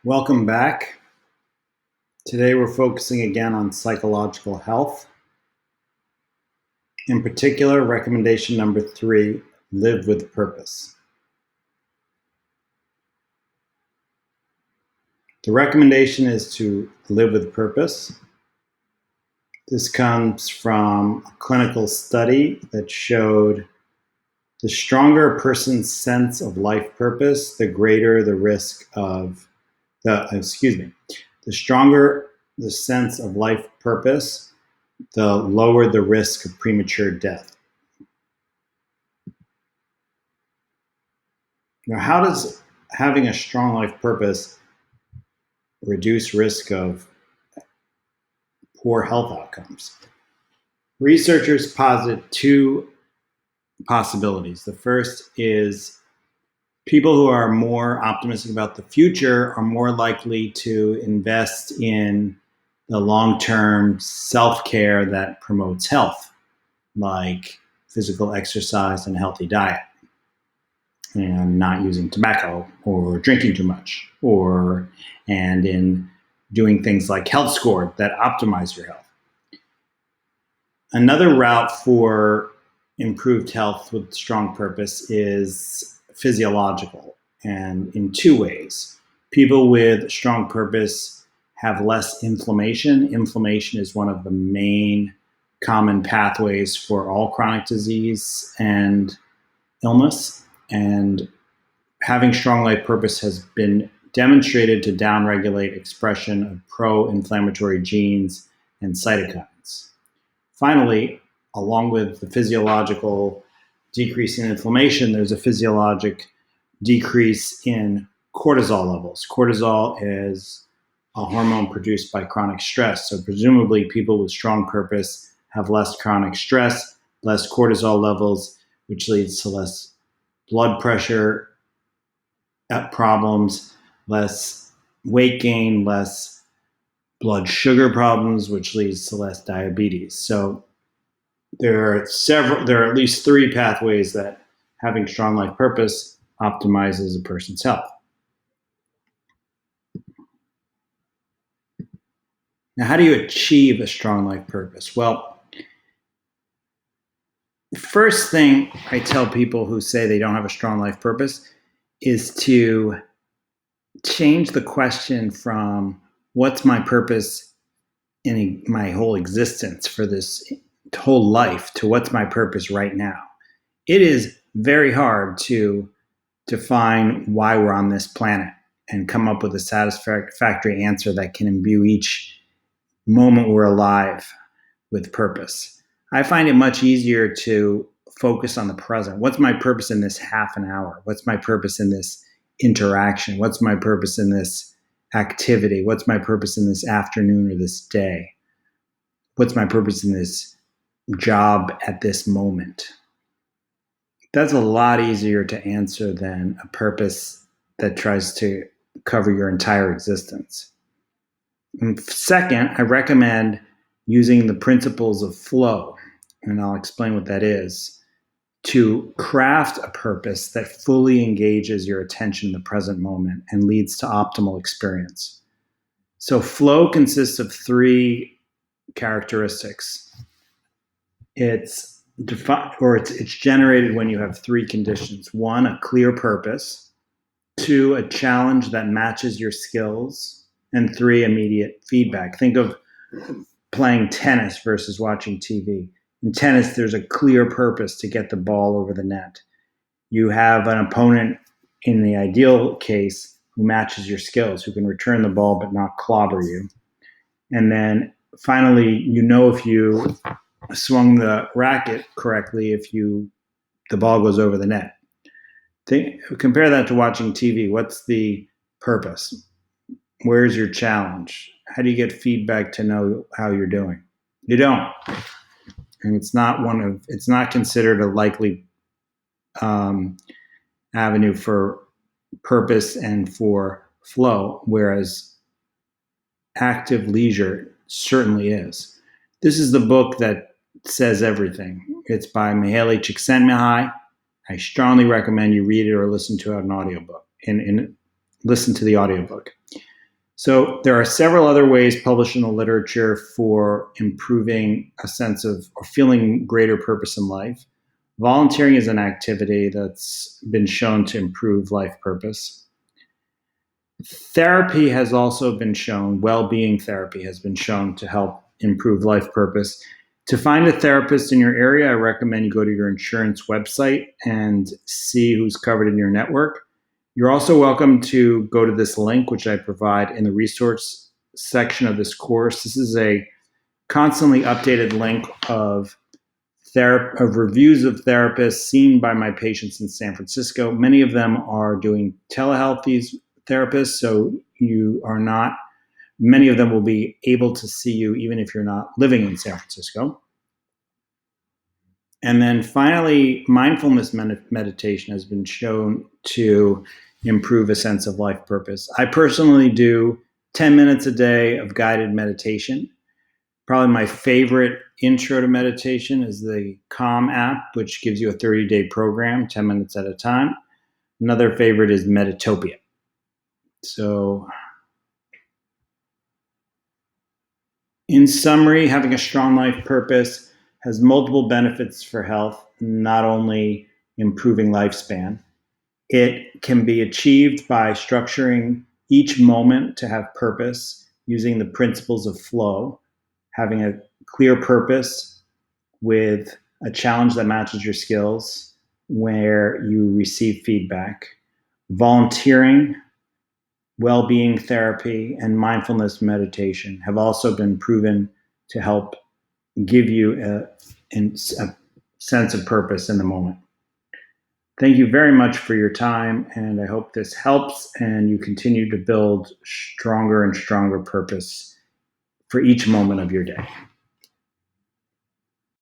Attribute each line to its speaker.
Speaker 1: Welcome back. Today we're focusing again on psychological health. In particular, recommendation number 3, live with purpose. The recommendation is to live with purpose. This comes from a clinical study that showed the stronger a person's sense of life purpose, the greater the risk of the stronger the sense of life purpose, the lower the risk of premature death. Now, how does having a strong life purpose reduce risk of poor health outcomes? Researchers posit two possibilities. The first is people who are more optimistic about the future are more likely to invest in the long-term self-care that promotes health, like physical exercise and a healthy diet, and not using tobacco or drinking too much, and in doing things like health score that optimize your health. Another route for improved health with strong purpose is physiological, and in two ways. People with strong purpose have less inflammation. Inflammation is one of the main common pathways for all chronic disease and illness. And having strong life purpose has been demonstrated to downregulate expression of pro-inflammatory genes and cytokines. Finally, along with the physiological decrease in inflammation, there's a physiologic decrease in cortisol levels. Cortisol is a hormone produced by chronic stress. So presumably people with strong purpose have less chronic stress, less cortisol levels, which leads to less blood pressure problems, less weight gain, less blood sugar problems, which leads to less diabetes. So there are at least 3 pathways that having strong life purpose optimizes a person's health. Now, how do you achieve a strong life purpose? Well, the first thing I tell people who say they don't have a strong life purpose is to change the question from what's my purpose in my whole existence for this whole life to what's my purpose right now. It is very hard to define why we're on this planet and come up with a satisfactory answer that can imbue each moment we're alive with purpose. I find it much easier to focus on the present. What's my purpose in this half an hour? What's my purpose in this interaction? What's my purpose in this activity? What's my purpose in this afternoon or this day? What's my purpose in this job at this moment? That's a lot easier to answer than a purpose that tries to cover your entire existence. And second, I recommend using the principles of flow, and I'll explain what that is, to craft a purpose that fully engages your attention in the present moment and leads to optimal experience. So flow consists of 3 characteristics. It's generated when you have 3 conditions. 1, a clear purpose. 2, a challenge that matches your skills. And 3, immediate feedback. Think of playing tennis versus watching TV. In tennis, there's a clear purpose to get the ball over the net. You have an opponent, in the ideal case, who matches your skills, who can return the ball but not clobber you. And then finally, if you swung the racket correctly, the ball goes over the net. Compare that to watching TV. What's the purpose? Where's your challenge? How do you get feedback to know how you're doing? You don't. And it's not considered a likely avenue for purpose and for flow, whereas active leisure certainly is. This is the book that says everything. It's by Mihaly Csikszentmihalyi. I strongly recommend you read it or listen to an audiobook. And listen to the audiobook. So there are several other ways published in the literature for improving a sense of or feeling greater purpose in life. Volunteering is an activity that's been shown to improve life purpose. Therapy has also been shown, well-being therapy has been shown to help improve life purpose. To find a therapist in your area, I recommend you go to your insurance website and see who's covered in your network. You're also welcome to go to this link, which I provide in the resource section of this course. This is a constantly updated link of reviews of therapists seen by my patients in San Francisco. Many of them are doing telehealth, these therapists, so many of them will be able to see you even if you're not living in San Francisco. And then finally, mindfulness meditation has been shown to improve a sense of life purpose. I personally do 10 minutes a day of guided meditation. Probably my favorite intro to meditation is the Calm app, which gives you a 30-day program, 10 minutes at a time. Another favorite is Meditopia. So in summary, having a strong life purpose has multiple benefits for health, not only improving lifespan. It can be achieved by structuring each moment to have purpose using the principles of flow, having a clear purpose with a challenge that matches your skills where you receive feedback, volunteering, well-being therapy, and mindfulness meditation have also been proven to help give you a sense of purpose in the moment. Thank you very much for your time, and I hope this helps and you continue to build stronger and stronger purpose for each moment of your day.